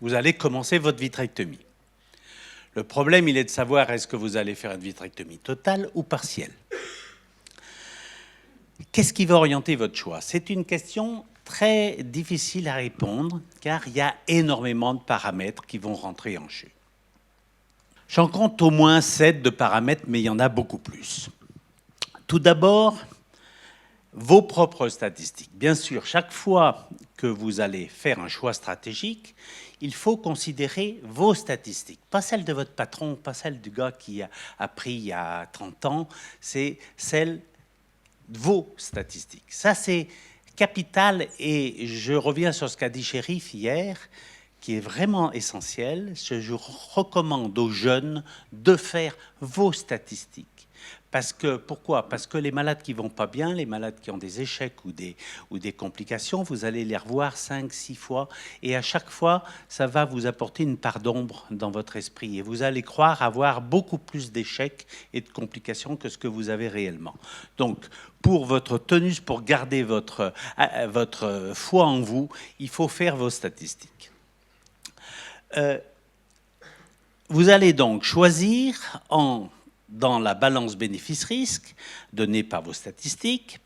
vous allez commencer votre vitrectomie. Le problème, il est de savoir est-ce que vous allez faire une vitrectomie totale ou partielle. Qu'est-ce qui va orienter votre choix? C'est une question très difficile à répondre car il y a énormément de paramètres qui vont rentrer en jeu. J'en compte au moins 7 de paramètres, mais il y en a beaucoup plus. Tout d'abord, vos propres statistiques. Bien sûr, chaque fois que vous allez faire un choix stratégique, il faut considérer vos statistiques. Pas celles de votre patron, pas celles du gars qui a appris il y a 30 ans, c'est celles de vos statistiques. Ça, c'est capital et je reviens sur ce qu'a dit Chérif hier, qui est vraiment essentiel. Je recommande aux jeunes de faire vos statistiques. Parce que, pourquoi? Parce que les malades qui vont pas bien, les malades qui ont des échecs ou des complications, vous allez les revoir 5, 6 fois et à chaque fois, ça va vous apporter une part d'ombre dans votre esprit et vous allez croire avoir beaucoup plus d'échecs et de complications que ce que vous avez réellement. Donc, pour votre tenue, pour garder votre foi en vous, il faut faire vos statistiques. Vous allez donc choisir dans la balance bénéfice-risque donnée par vos statistiques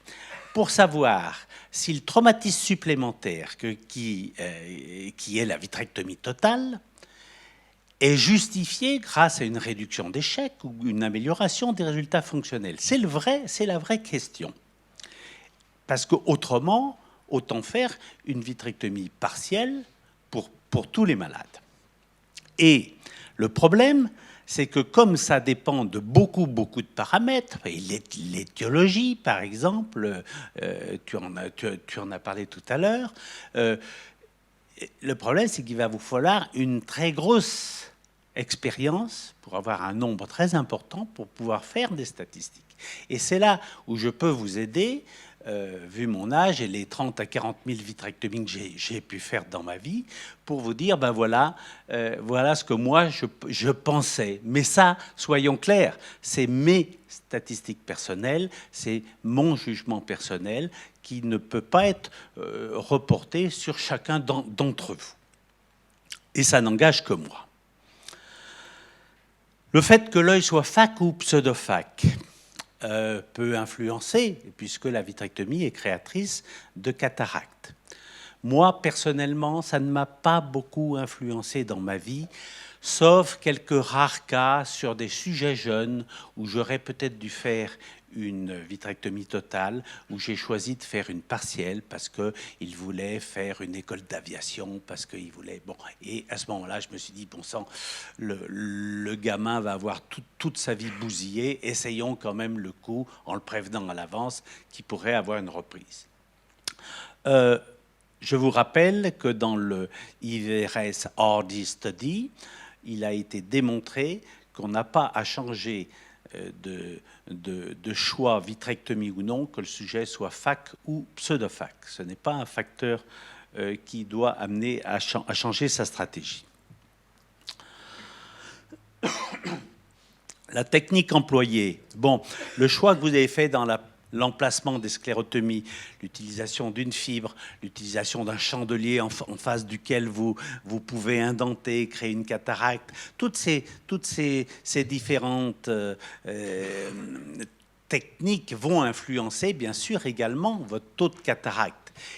pour savoir si le traumatisme supplémentaire qui est la vitrectomie totale est justifié grâce à une réduction d'échecs ou une amélioration des résultats fonctionnels. C'est la vraie question. Parce qu'autrement, autant faire une vitrectomie partielle pour tous les malades. Et le problème, c'est que comme ça dépend de beaucoup de paramètres, l'étiologie par exemple, tu en as parlé tout à l'heure, le problème c'est qu'il va vous falloir une très grosse expérience pour avoir un nombre très important pour pouvoir faire des statistiques. Et c'est là où je peux vous aider, vu mon âge et les 30 à 40 000 vitrectomies que j'ai pu faire dans ma vie, pour vous dire, ben voilà, voilà ce que moi je pensais. Mais ça, soyons clairs, c'est mes statistiques personnelles, c'est mon jugement personnel qui ne peut pas être reporté sur chacun d'entre vous. Et ça n'engage que moi. Le fait que l'œil soit phaque ou pseudo-phaque peut influencer, puisque la vitrectomie est créatrice de cataracte. Moi, personnellement, ça ne m'a pas beaucoup influencé dans ma vie, sauf quelques rares cas sur des sujets jeunes où j'aurais peut-être dû faire une vitrectomie totale, où j'ai choisi de faire une partielle parce qu'il voulait faire une école d'aviation, parce qu'il voulait... Bon, et à ce moment-là, je me suis dit, bon sang, le gamin va avoir toute sa vie bousillée, essayons quand même le coup, en le prévenant à l'avance, qu'il pourrait avoir une reprise. Je vous rappelle que dans le IVRS Hardy Study, il a été démontré qu'on n'a pas à changer de choix, vitrectomie ou non, que le sujet soit phaque ou pseudo-phaque. Ce n'est pas un facteur qui doit amener à changer sa stratégie. La technique employée. Bon, le choix que vous avez fait dans l'emplacement des sclérotomies, l'utilisation d'une fibre, l'utilisation d'un chandelier en face duquel vous pouvez indenter, créer une cataracte, toutes ces différentes techniques vont influencer bien sûr également votre taux de cataracte.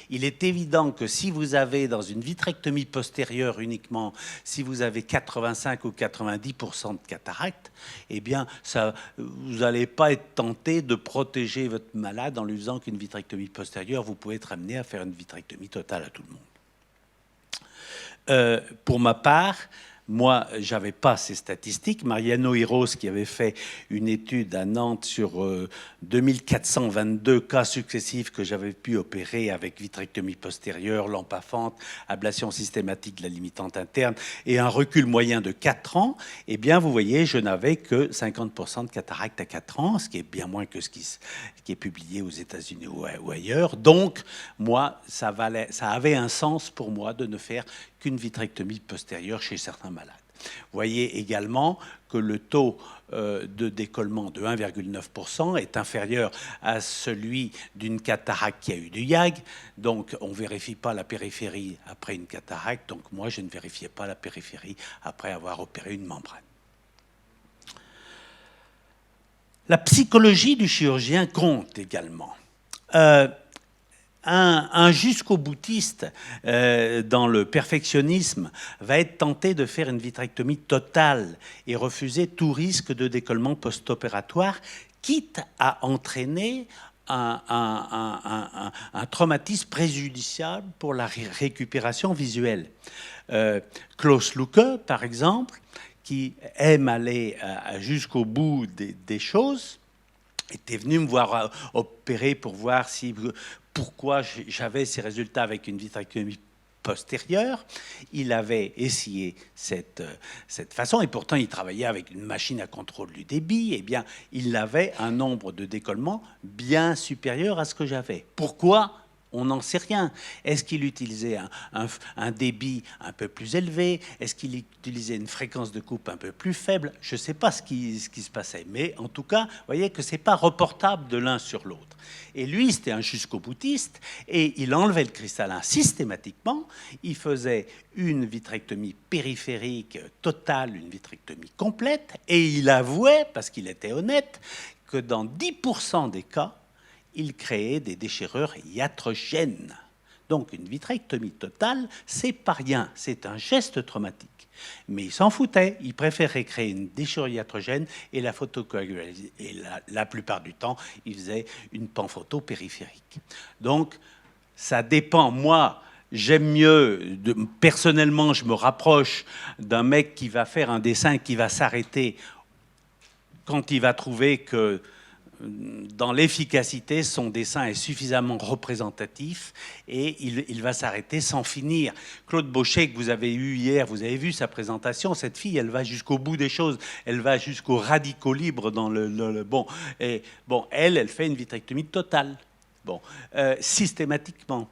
Il est évident que si vous avez dans une vitrectomie postérieure uniquement, si vous avez 85 ou 90% de cataracte, eh bien, vous n'allez pas être tenté de protéger votre malade en lui disant qu'une vitrectomie postérieure, vous pouvez être amené à faire une vitrectomie totale à tout le monde. Pour ma part, moi, je n'avais pas ces statistiques. Mariano Hiros, qui avait fait une étude à Nantes sur 2422 cas successifs que j'avais pu opérer avec vitrectomie postérieure, lampe à fente, ablation systématique de la limitante interne et un recul moyen de 4 ans, eh bien, vous voyez, je n'avais que 50% de cataracte à 4 ans, ce qui est bien moins que ce qui est publié aux États-Unis ou ailleurs. Donc, moi, ça avait un sens pour moi de ne faire qu'une vitrectomie postérieure chez certains malades. malade. Vous voyez également que le taux de décollement de 1,9% est inférieur à celui d'une cataracte qui a eu du YAG. Donc, on ne vérifie pas la périphérie après une cataracte. Donc, moi, je ne vérifiais pas la périphérie après avoir opéré une membrane. La psychologie du chirurgien compte également. Un jusqu'au-boutiste dans le perfectionnisme va être tenté de faire une vitrectomie totale et refuser tout risque de décollement post-opératoire, quitte à entraîner un traumatisme préjudiciable pour la récupération visuelle. Klaus Lucke, par exemple, qui aime aller jusqu'au bout des choses, était venu me voir opérer pour voir pourquoi j'avais ces résultats avec une vitrectomie postérieure. Il avait essayé cette façon, et pourtant il travaillait avec une machine à contrôle du débit. Eh bien, il avait un nombre de décollements bien supérieur à ce que j'avais. Pourquoi ? On n'en sait rien. Est-ce qu'il utilisait un débit un peu plus élevé? Est-ce qu'il utilisait une fréquence de coupe un peu plus faible? Je ne sais pas ce qui se passait. Mais en tout cas, vous voyez que ce n'est pas reportable de l'un sur l'autre. Et lui, c'était un jusqu'au-boutiste. Et il enlevait le cristallin systématiquement. Il faisait une vitrectomie périphérique totale, une vitrectomie complète. Et il avouait, parce qu'il était honnête, que dans 10% des cas, il créait des déchirures iatrogènes. Donc une vitrectomie totale, c'est pas rien, c'est un geste traumatique. Mais il s'en foutait, il préférait créer une déchirure iatrogène et la photocoaguler. Et la plupart du temps, il faisait une panphoto périphérique. Donc ça dépend. Moi, j'aime mieux, personnellement, je me rapproche d'un mec qui va faire un dessin qui va s'arrêter quand il va trouver que dans l'efficacité, son dessin est suffisamment représentatif et il va s'arrêter sans finir. Claude Bauchet, que vous avez eu hier, vous avez vu sa présentation, cette fille, elle va jusqu'au bout des choses, elle va jusqu'au radicaux libre dans le bon. Et bon, elle fait une vitrectomie totale, bon, systématiquement.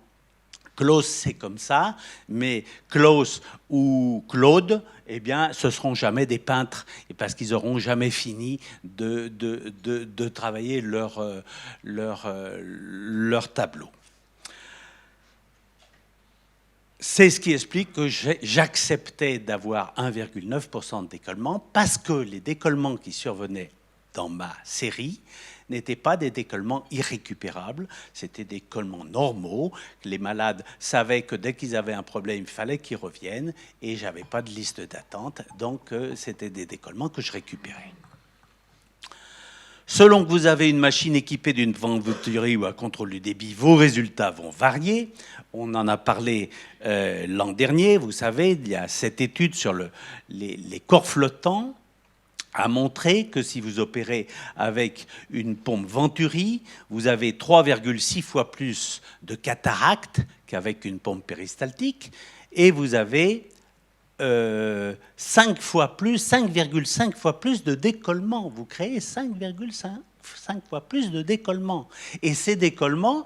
Klaus, c'est comme ça, mais Klaus ou Claude, eh bien, ce ne seront jamais des peintres, et parce qu'ils n'auront jamais fini de travailler leur tableau. C'est ce qui explique que j'acceptais d'avoir 1,9% de décollement, parce que les décollements qui survenaient dans ma série n'étaient pas des décollements irrécupérables, c'était des décollements normaux. Les malades savaient que dès qu'ils avaient un problème, il fallait qu'ils reviennent, et je n'avais pas de liste d'attente, donc c'était des décollements que je récupérais. Selon que vous avez une machine équipée d'une ventouserie ou un contrôle du débit, vos résultats vont varier. On en a parlé l'an dernier, vous savez, il y a cette étude sur les corps flottants, a montré que si vous opérez avec une pompe Venturi, vous avez 3,6 fois plus de cataracte qu'avec une pompe péristaltique, et vous avez 5,5 fois plus de décollement. Vous créez 5,5 fois plus de décollement. Et ces décollements,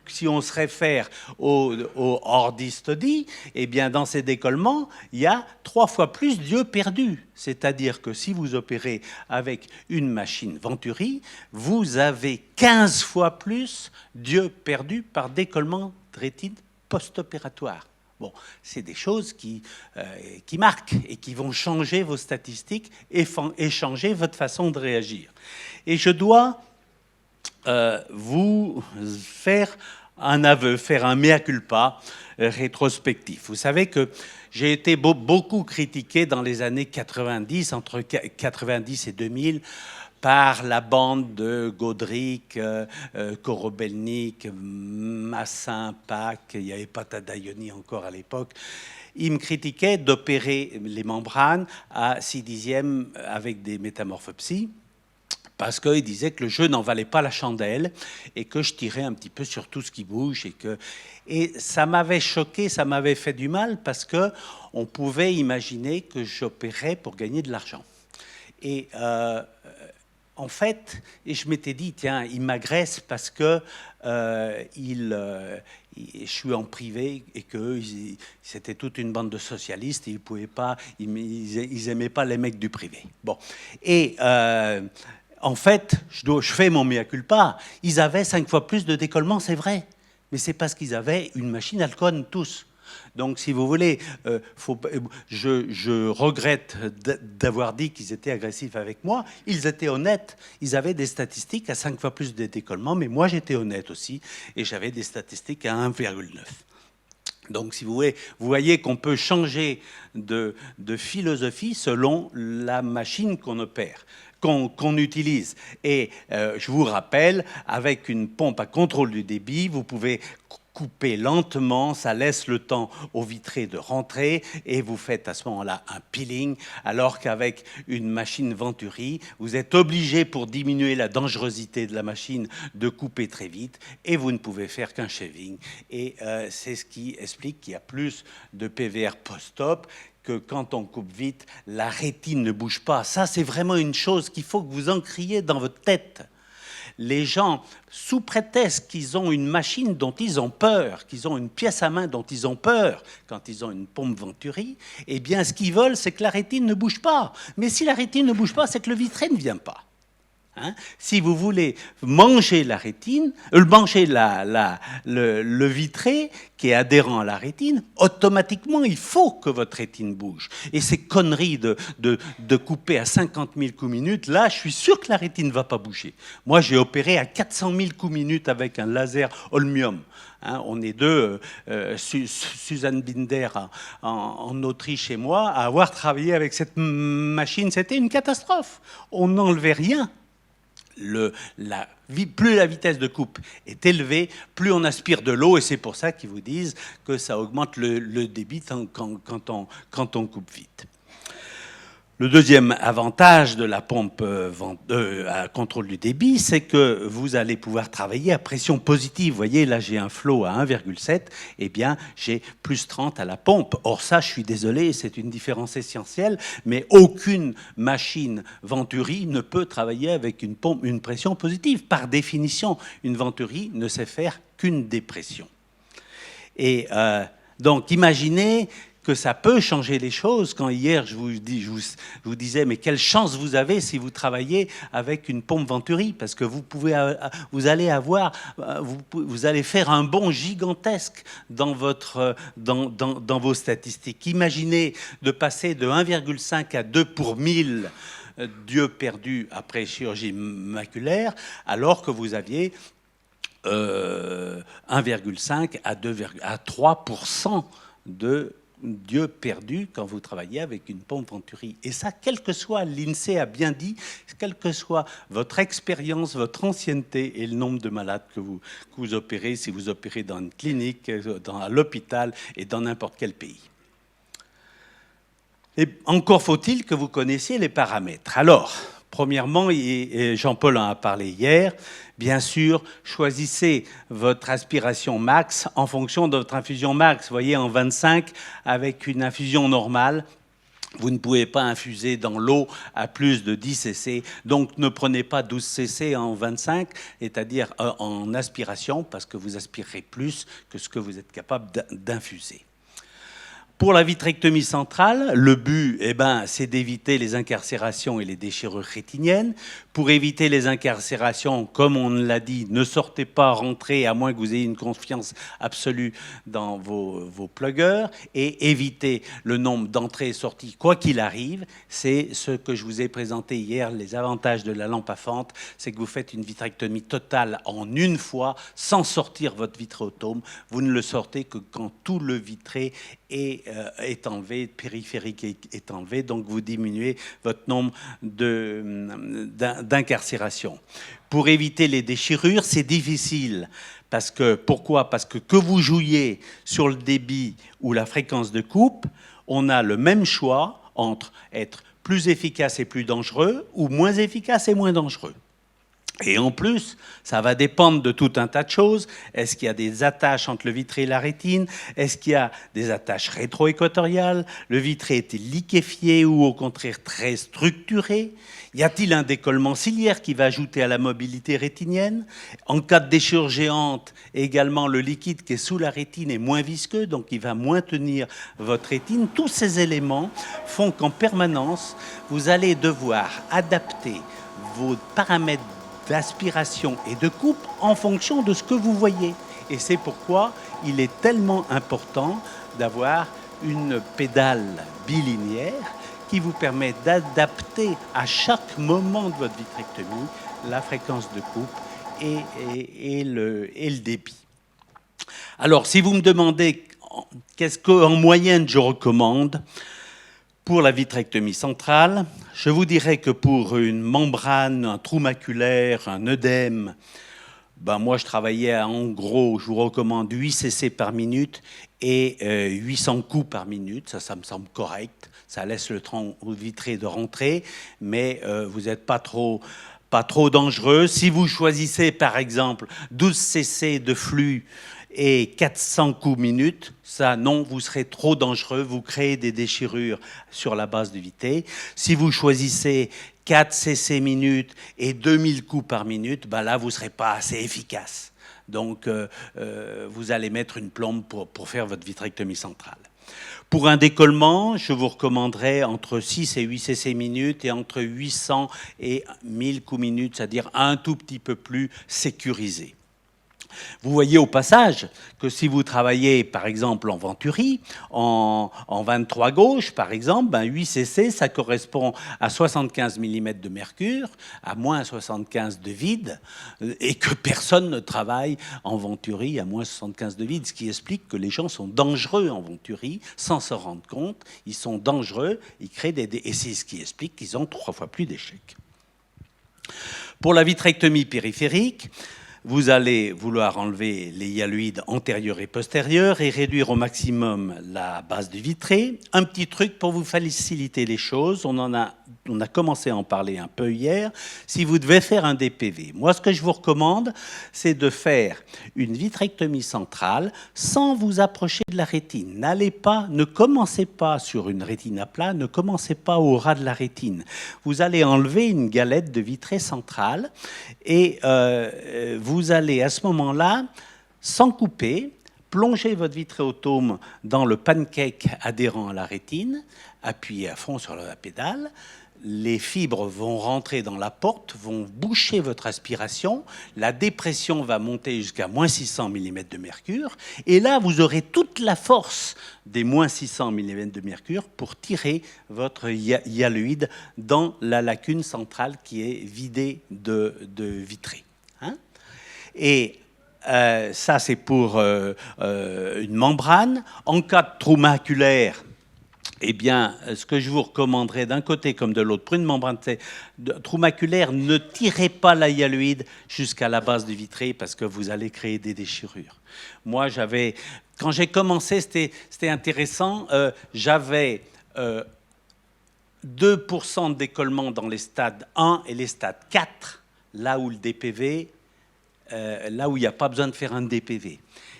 si on se réfère au Hardy Study, eh bien dans ces décollements, il y a 3 fois plus d'yeux perdus. C'est-à-dire que si vous opérez avec une machine Venturi, vous avez 15 fois plus d'yeux perdus par décollement de rétine post-opératoire. Bon, c'est des choses qui marquent et qui vont changer vos statistiques et changer votre façon de réagir. Et je dois vous faire un aveu, faire un mea culpa rétrospectif. Vous savez que j'ai été beaucoup critiqué dans les années 90, entre 90 et 2000, par la bande de Godric, Korobelnik, Massin, Pack, il n'y avait pas Tadayoni encore à l'époque. Ils me critiquaient d'opérer les membranes à 6/10 avec des métamorphopsies, parce qu'ils disaient que le jeu n'en valait pas la chandelle et que je tirais un petit peu sur tout ce qui bouge. Et ça m'avait choqué, ça m'avait fait du mal, parce qu'on pouvait imaginer que j'opérais pour gagner de l'argent. Et en fait, et je m'étais dit, tiens, il m'agresse parce que je suis en privé et que c'était toute une bande de socialistes et ils pouvaient pas, ils aimaient pas les mecs du privé. Bon, et en fait, je fais mon mea culpa. Ils avaient 5 fois plus de décollement, c'est vrai, mais c'est parce qu'ils avaient une machine Alcon tous. Donc, si vous voulez, je regrette d'avoir dit qu'ils étaient agressifs avec moi. Ils étaient honnêtes. Ils avaient des statistiques à 5 fois plus de décollement, mais moi, j'étais honnête aussi, et j'avais des statistiques à 1,9. Donc, si vous voyez qu'on peut changer de philosophie selon la machine qu'on opère, qu'on utilise. Et je vous rappelle, avec une pompe à contrôle du débit, vous pouvez couper lentement, ça laisse le temps au vitré de rentrer et vous faites à ce moment-là un peeling, alors qu'avec une machine Venturi, vous êtes obligé, pour diminuer la dangerosité de la machine, de couper très vite et vous ne pouvez faire qu'un shaving. Et c'est ce qui explique qu'il y a plus de PVR post-op, que quand on coupe vite, la rétine ne bouge pas. Ça, c'est vraiment une chose qu'il faut que vous encriez dans votre tête. Les gens, sous prétexte qu'ils ont une machine dont ils ont peur, qu'ils ont une pièce à main dont ils ont peur, quand ils ont une pompe Venturi, eh bien, ce qu'ils veulent, c'est que la rétine ne bouge pas. Mais si la rétine ne bouge pas, c'est que le vitré ne vient pas. Hein? Si vous voulez manger la rétine, manger le vitré qui est adhérent à la rétine, automatiquement, il faut que votre rétine bouge. Et ces conneries de couper à 50 000 coups minute, là, je suis sûr que la rétine ne va pas bouger. Moi, j'ai opéré à 400 000 coups minute avec un laser holmium. Hein, on est deux, Suzanne Binder en Autriche et moi, à avoir travaillé avec cette machine. C'était une catastrophe. On n'enlevait rien. Plus la vitesse de coupe est élevée, plus on aspire de l'eau, et c'est pour ça qu'ils vous disent que ça augmente le débit quand on coupe vite. Le deuxième avantage de la pompe à contrôle du débit, c'est que vous allez pouvoir travailler à pression positive. Vous voyez, là, j'ai un flot à 1,7, eh bien, j'ai plus 30 à la pompe. Or, ça, je suis désolé, c'est une différence essentielle, mais aucune machine Venturi ne peut travailler avec une pression positive. Par définition, une Venturi ne sait faire qu'une dépression. Et donc, imaginez que ça peut changer les choses. Quand hier, je vous disais, mais quelle chance vous avez si vous travaillez avec une pompe Venturi, parce que vous allez faire un bond gigantesque dans vos statistiques. Imaginez de passer de 1,5 à 2 pour 1000 d'yeux perdus après chirurgie maculaire, alors que vous aviez 1,5 à 3% d'yeux perdus quand vous travaillez avec une pompe Venturi. Et ça, quel que soit, l'INSEE a bien dit, quelle que soit votre expérience, votre ancienneté et le nombre de malades que vous opérez, si vous opérez dans une clinique, à l'hôpital et dans n'importe quel pays. Et encore faut-il que vous connaissiez les paramètres. Alors, premièrement, et Jean-Paul en a parlé hier, bien sûr, choisissez votre aspiration max en fonction de votre infusion max. Vous voyez, en 25, avec une infusion normale, vous ne pouvez pas infuser dans l'eau à plus de 10 cc. Donc, ne prenez pas 12 cc en 25, c'est-à-dire en aspiration, parce que vous aspirerez plus que ce que vous êtes capable d'infuser. Pour la vitrectomie centrale, le but, c'est d'éviter les incarcérations et les déchirures rétiniennes. Pour éviter les incarcérations, comme on l'a dit, ne sortez pas, rentrez, à moins que vous ayez une confiance absolue dans vos pluggers, et évitez le nombre d'entrées et sorties, quoi qu'il arrive. C'est ce que je vous ai présenté hier, les avantages de la lampe à fente, c'est que vous faites une vitrectomie totale en une fois, sans sortir votre vitréotome. Vous ne le sortez que quand tout le vitré est enlevé, périphérique est enlevé, donc vous diminuez votre nombre d'incarcération. Pour éviter les déchirures, c'est difficile. Pourquoi ? Parce que vous jouiez sur le débit ou la fréquence de coupe, on a le même choix entre être plus efficace et plus dangereux ou moins efficace et moins dangereux. Et en plus, ça va dépendre de tout un tas de choses. Est-ce qu'il y a des attaches entre le vitré et la rétine? Est-ce qu'il y a des attaches rétro-équatoriales? Le vitré est-il liquéfié ou au contraire très structuré? Y a-t-il un décollement ciliaire qui va ajouter à la mobilité rétinienne? En cas de déchirure géante, également le liquide qui est sous la rétine est moins visqueux, donc il va moins tenir votre rétine. Tous ces éléments font qu'en permanence, vous allez devoir adapter vos paramètres d'aspiration et de coupe en fonction de ce que vous voyez. Et c'est pourquoi il est tellement important d'avoir une pédale bilinéaire qui vous permet d'adapter à chaque moment de votre vitrectomie la fréquence de coupe et le débit. Alors, si vous me demandez qu'est-ce qu'en moyenne je recommande pour la vitrectomie centrale, je vous dirais que pour une membrane, un trou maculaire, un œdème, moi je travaillais en gros, je vous recommande 8 cc par minute et 800 coups par minute, ça me semble correct, ça laisse le temps au vitré de rentrer, mais vous n'êtes pas trop dangereux. Si vous choisissez par exemple 12 cc de flux et 400 coups minute, ça non, vous serez trop dangereux, vous créez des déchirures sur la base du vitré. Si vous choisissez 4 cc minute et 2000 coups par minute, là vous ne serez pas assez efficace. Donc vous allez mettre une plombe pour faire votre vitrectomie centrale. Pour un décollement, je vous recommanderais entre 6 et 8 cc minute et entre 800 et 1000 coups minute, c'est-à-dire un tout petit peu plus sécurisé. Vous voyez au passage que si vous travaillez par exemple en Venturi, en 23 gauche par exemple, 8 cc ça correspond à 75 mm de mercure, à moins 75 de vide, et que personne ne travaille en Venturi à moins 75 de vide, ce qui explique que les gens sont dangereux en Venturi sans se rendre compte, ils sont dangereux, ils créent et c'est ce qui explique qu'ils ont 3 fois plus d'échecs. Pour la vitrectomie périphérique, vous allez vouloir enlever les hyaloïdes antérieurs et postérieurs et réduire au maximum la base du vitré. Un petit truc pour vous faciliter les choses, on a commencé à en parler un peu hier. Si vous devez faire un DPV, moi ce que je vous recommande, c'est de faire une vitrectomie centrale sans vous approcher de la rétine. Ne commencez pas sur une rétine à plat, ne commencez pas au ras de la rétine. Vous allez enlever une galette de vitré centrale et vous allez à ce moment-là, sans couper, plonger votre vitréotome dans le pancake adhérent à la rétine, appuyez à fond sur la pédale, les fibres vont rentrer dans la porte, vont boucher votre aspiration, la dépression va monter jusqu'à moins 600 mm de mercure, et là vous aurez toute la force des moins 600 mm de mercure pour tirer votre hyaloïde dans la lacune centrale qui est vidée de vitré. Et ça, c'est pour une membrane. En cas de trou maculaire, eh bien, ce que je vous recommanderais d'un côté comme de l'autre, pour une membrane de trou maculaire, ne tirez pas la hyaloïde jusqu'à la base du vitré parce que vous allez créer des déchirures. Moi, quand j'ai commencé, c'était intéressant, j'avais 2% de décollement dans les stades 1 et les stades 4, là où le DPV... là où il n'y a pas besoin de faire un DPV.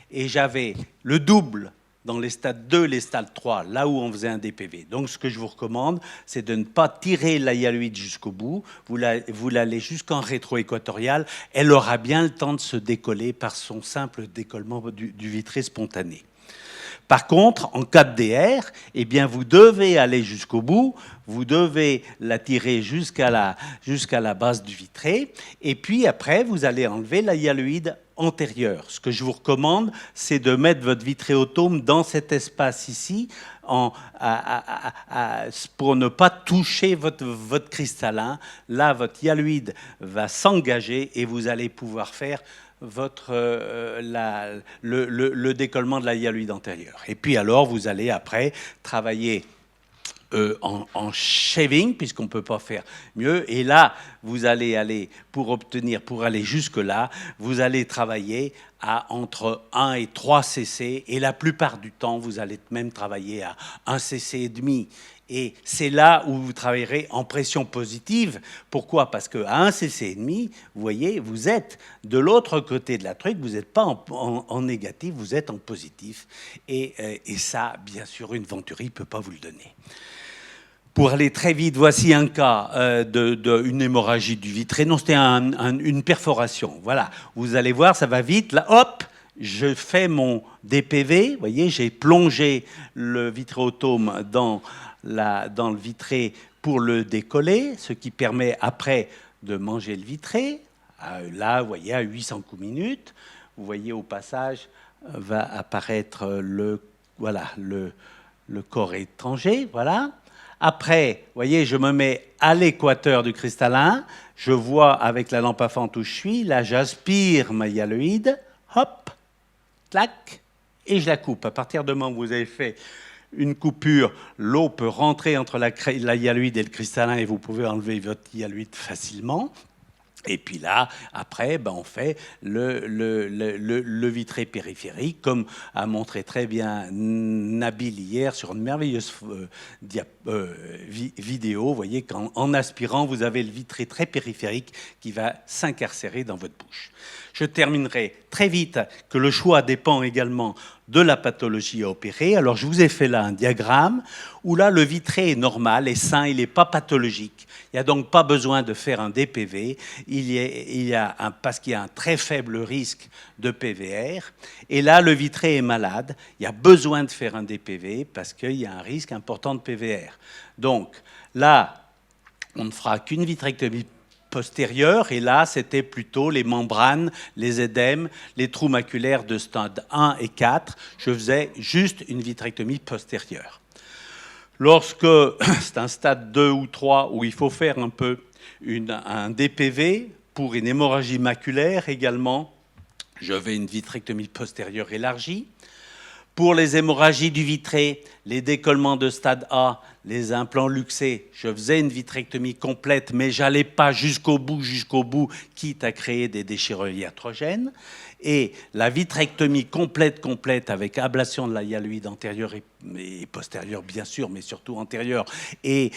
Et j'avais le double dans les stades 2, les stades 3, là où on faisait un DPV. Donc, ce que je vous recommande, c'est de ne pas tirer la hyaloïde jusqu'au bout. Vous l'allez jusqu'en rétro-équatorial. Elle aura bien le temps de se décoller par son simple décollement du vitré spontané. Par contre, en cas de DR, eh bien, vous devez aller jusqu'au bout, vous devez la tirer jusqu'à la base du vitré, et puis après, vous allez enlever la hyaloïde antérieure. Ce que je vous recommande, c'est de mettre votre vitréotome dans cet espace ici, pour ne pas toucher votre cristallin. Là, votre hyaloïde va s'engager et vous allez pouvoir faire le décollement de la hyaloïde antérieure. Et puis alors, vous allez après travailler en shaving, puisqu'on ne peut pas faire mieux. Et là, vous allez aller, pour aller jusque-là, vous allez travailler à entre 1 et 3 cc, et la plupart du temps, vous allez même travailler à 1 cc et demi. Et c'est là où vous travaillerez en pression positive. Pourquoi? Parce qu'à 1 cc et demi, vous voyez, vous êtes de l'autre côté de la truc, vous n'êtes pas en négatif, vous êtes en positif. Et ça, bien sûr, une Venturi ne peut pas vous le donner. Pour aller très vite, voici un cas d'une hémorragie du vitré. Non, c'était une perforation. Voilà, vous allez voir, ça va vite. Là, hop, je fais mon DPV. Vous voyez, j'ai plongé le vitréotome dans le vitré pour le décoller, ce qui permet après de manger le vitré. Là, vous voyez, à 800 coups minutes. Vous voyez, au passage, va apparaître le corps étranger. Voilà. Après, vous voyez, je me mets à l'équateur du cristallin. Je vois avec la lampe à fente où je suis. Là, j'aspire ma hyaloïde. Hop, clac, et je la coupe. À partir du moment où vous avez fait une coupure, l'eau peut rentrer entre la hyaloïde et le cristallin et vous pouvez enlever votre hyaloïde facilement. Et puis là, après, on fait le vitré périphérique, comme a montré très bien Nabil hier sur une merveilleuse vidéo. Vous voyez qu'en aspirant, vous avez le vitré très périphérique qui va s'incarcérer dans votre bouche. Je terminerai très vite que le choix dépend également de la pathologie à opérer. Alors, je vous ai fait là un diagramme où là, le vitré est normal, est sain, il n'est pas pathologique. Il n'y a donc pas besoin de faire un DPV, parce qu'il y a un très faible risque de PVR. Et là, le vitré est malade, il y a besoin de faire un DPV parce qu'il y a un risque important de PVR. Donc là, on ne fera qu'une vitrectomie postérieure, et là, c'était plutôt les membranes, les édèmes, les trous maculaires de stade 1 et 4. Je faisais juste une vitrectomie postérieure. Lorsque c'est un stade 2 ou 3 où il faut faire un peu un DPV pour une hémorragie maculaire également, je fais une vitrectomie postérieure élargie. Pour les hémorragies du vitré, les décollements de stade A, les implants luxés, je faisais une vitrectomie complète, mais je n'allais pas jusqu'au bout, quitte à créer des déchirures iatrogènes. Et la vitrectomie complète avec ablation de la hyaloïde antérieure et postérieure, bien sûr, mais surtout antérieure, et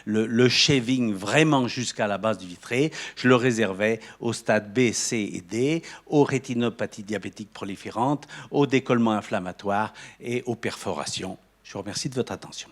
le shaving vraiment jusqu'à la base du vitré, je le réservais au stade B, C et D, aux rétinopathies diabétiques proliférantes, aux décollements inflammatoires et aux perforations. Je vous remercie de votre attention.